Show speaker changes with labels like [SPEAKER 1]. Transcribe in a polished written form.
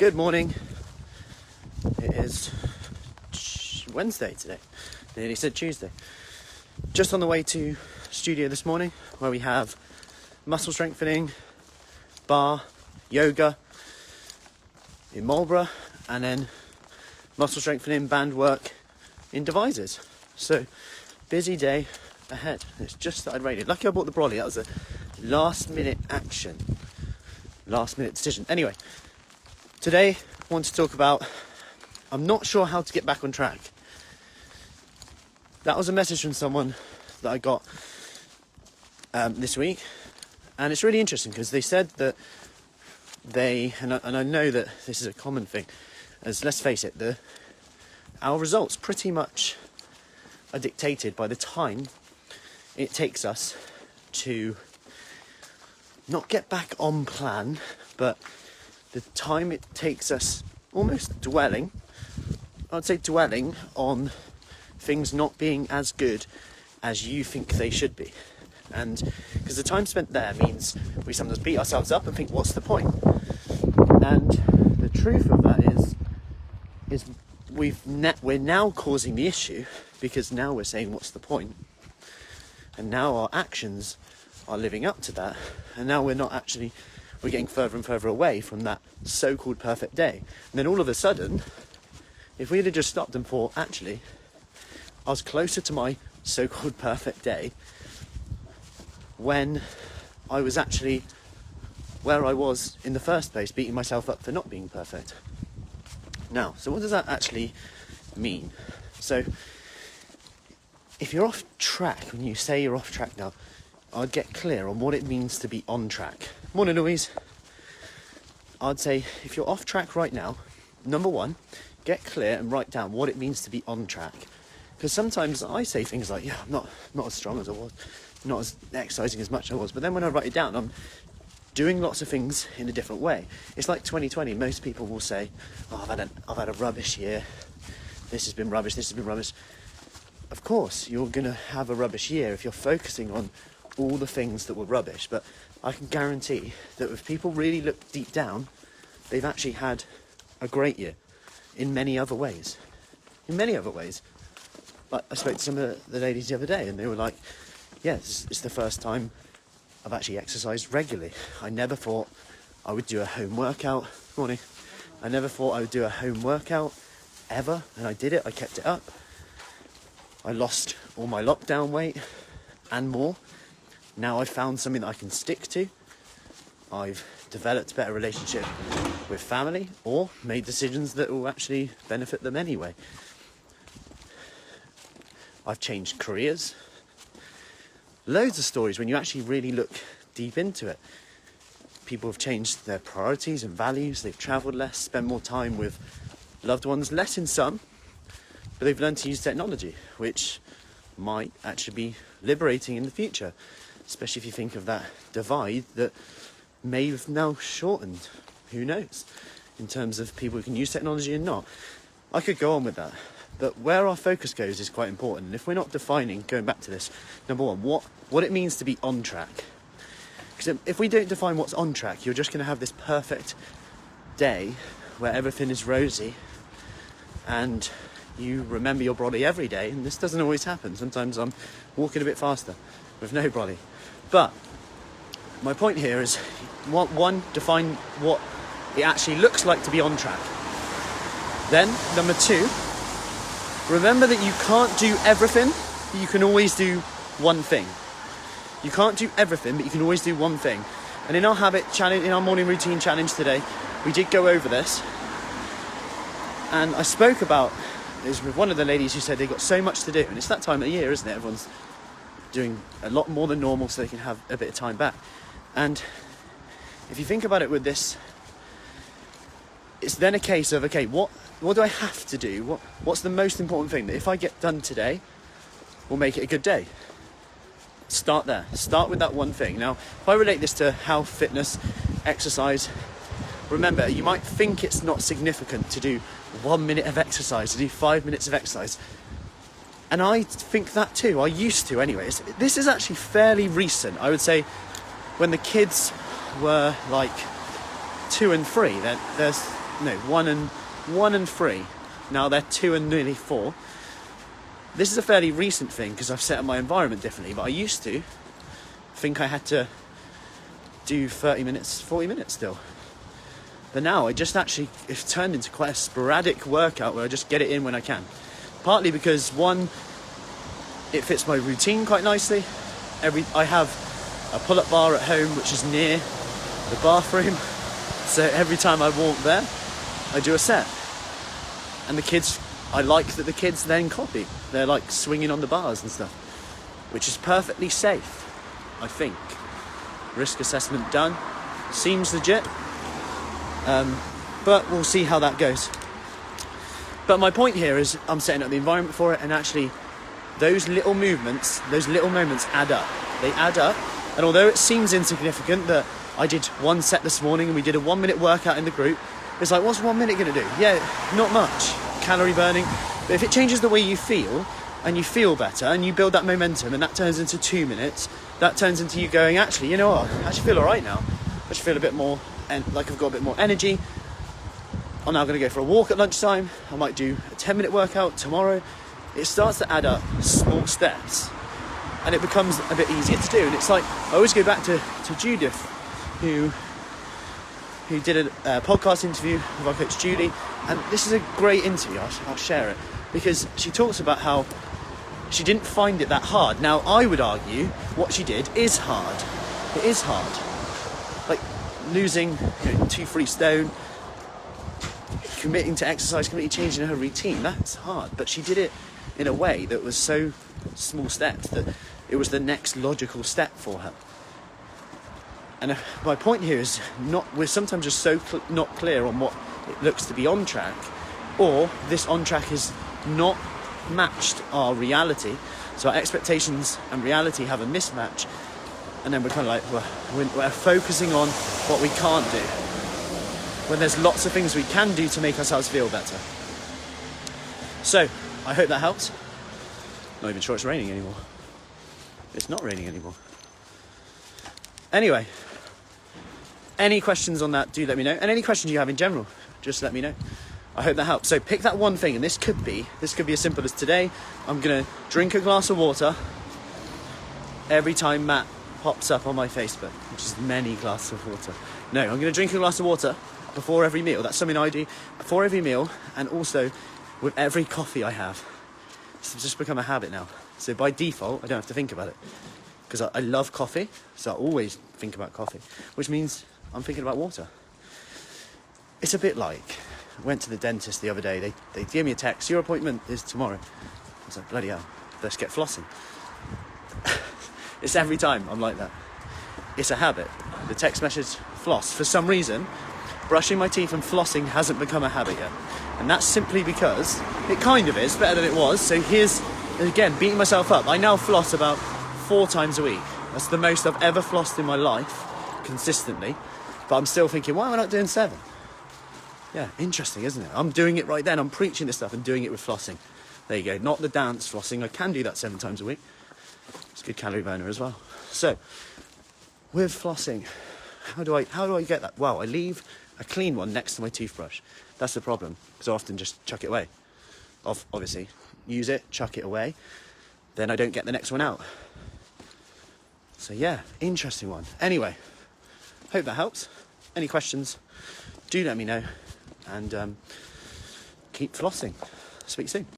[SPEAKER 1] Good morning. It is Wednesday today. Nearly said Tuesday. Just on the way to studio this morning, where we have muscle strengthening, bar, yoga in Marlborough, and then muscle strengthening band work in Devizes. So busy day ahead. It's just started raining. Lucky I bought the brolly. That was a last minute action, last minute decision. Anyway, today I want to talk about, I'm not sure how to get back on track. That was a message from someone that I got this week, and it's really interesting because they said that and I know that this is a common thing, as let's face it, our results pretty much are dictated by the time it takes us to not get back on plan, but the time it takes us almost dwelling on things not being as good as you think they should be. And because the time spent there means we sometimes beat ourselves up and think, what's the point? And the truth of that is we're now causing the issue, because now we're saying, what's the point? And now our actions are living up to that, and now we're getting further and further away from that so-called perfect day. And then all of a sudden, if we had just stopped and thought, actually, I was closer to my so-called perfect day when I was actually where I was in the first place, beating myself up for not being perfect. Now, so what does that actually mean? So, if you're off track, when you say you're off track now, I'd get clear on what it means to be on track. Morning, Louise. I'd say if you're off track right now, number one, get clear and write down what it means to be on track. Because sometimes I say things like, yeah, I'm not as strong as I was, not as exercising as much as I was. But then when I write it down, I'm doing lots of things in a different way. It's like 2020. Most people will say, oh, I've had a rubbish year. This has been rubbish. Of course, you're going to have a rubbish year if you're focusing on all the things that were rubbish. But I can guarantee that if people really look deep down, they've actually had a great year in many other ways. Like, I spoke to some of the ladies the other day, and they were like, yeah, it's the first time I've actually exercised regularly. I never thought I would do a home workout. Morning. I never thought I would do a home workout ever, and I did it. I kept it up. I lost all my lockdown weight and more. Now I've found something that I can stick to. I've developed a better relationship with family, or made decisions that will actually benefit them anyway. I've changed careers. Loads of stories when you actually really look deep into it. People have changed their priorities and values. They've travelled less, spent more time with loved ones, less in some, but they've learned to use technology, which might actually be liberating in the future, especially if you think of that divide that may have now shortened. Who knows? In terms of people who can use technology and not. I could go on with that. But where our focus goes is quite important. And if we're not defining, going back to this, number one, what it means to be on track. Because if we don't define what's on track, you're just going to have this perfect day where everything is rosy and you remember your brolly every day. And this doesn't always happen. Sometimes I'm walking a bit faster with no brolly. But my point here is, one, define what it actually looks like to be on track. Then, number two, remember that you can't do everything, but you can always do one thing. You can't do everything, but you can always do one thing. And in our habit challenge, in our morning routine challenge today, we did go over this. And I spoke about this with one of the ladies who said they've got so much to do. And it's that time of the year, isn't it? Everyone's doing a lot more than normal so they can have a bit of time back. And if you think about it with this, it's then a case of, okay, what do I have to do? What's the most important thing that if I get done today will make it a good day? Start there. Start with that one thing. Now, if I relate this to health, fitness, exercise, remember, you might think it's not significant to do 1 minute of exercise, to do 5 minutes of exercise. And I think that too. I used to anyways. This is actually fairly recent. I would say when the kids were like 2 and 3, there's no, 1 and 3. Now they're 2 and nearly 4. This is a fairly recent thing because I've set up my environment differently, but I used to think I had to do 30 minutes, 40 minutes still. But now it's turned into quite a sporadic workout where I just get it in when I can. Partly because, one, it fits my routine quite nicely. I have a pull-up bar at home which is near the bathroom, so every time I walk there, I do a set. And I like that the kids then copy. They're like swinging on the bars and stuff, which is perfectly safe, I think. Risk assessment done. Seems legit. But we'll see how that goes. But my point here is I'm setting up the environment for it, and actually those little movements, those little moments add up. They add up, and although it seems insignificant that I did one set this morning and we did a 1 minute workout in the group, it's like, what's 1 minute going to do? Yeah, not much. Calorie burning. But if it changes the way you feel, and you feel better, and you build that momentum, and that turns into 2 minutes, that turns into you going, actually, you know what? I actually feel all right now. I actually feel a bit more, like I've got a bit more energy. I'm now going to go for a walk at lunchtime. I might do a 10-minute workout tomorrow. It starts to add up small steps, and it becomes a bit easier to do. And it's like, I always go back to Judith, who did a podcast interview with our coach Julie, and this is a great interview. I'll share it, because she talks about how she didn't find it that hard. Now, I would argue what she did is hard. It is hard. Like losing 2-3 stone, committing to exercise, changing her routine, that's hard. But she did it in a way that was so small steps that it was the next logical step for her. And my point here is we're sometimes just so not clear on what it looks to be on track, or this on track is not matched our reality. So our expectations and reality have a mismatch, and then we're kind of like, we're focusing on what we can't do, when there's lots of things we can do to make ourselves feel better. So, I hope that helps. Not even sure it's raining anymore. It's not raining anymore. Anyway, any questions on that, do let me know. And any questions you have in general, just let me know. I hope that helps. So pick that one thing, and this could be as simple as today. I'm going to drink a glass of water every time Matt pops up on my Facebook, which is many glasses of water. No, I'm going to drink a glass of water before every meal. That's something I do before every meal, and also with every coffee I have. It's just become a habit now. So by default, I don't have to think about it, because I love coffee, so I always think about coffee, which means I'm thinking about water. It's a bit like, I went to the dentist the other day, they gave me a text, your appointment is tomorrow. I was like, bloody hell, let's get flossing. It's every time I'm like that. It's a habit. The text message, floss. For some reason, brushing my teeth and flossing hasn't become a habit yet. And that's simply because it kind of is, better than it was. So here's, again, beating myself up. I now floss about 4 times a week. That's the most I've ever flossed in my life, consistently. But I'm still thinking, why am I not doing 7? Yeah, interesting, isn't it? I'm doing it right then. I'm preaching this stuff and doing it with flossing. There you go. Not the dance flossing. I can do that 7 times a week. It's a good calorie burner as well. So, with flossing, how do I get that? Well, I leave a clean one next to my toothbrush. That's the problem, because I often just chuck it away. Obviously, use it, chuck it away. Then I don't get the next one out. So yeah, interesting one. Anyway, hope that helps. Any questions, do let me know. And keep flossing. Speak soon.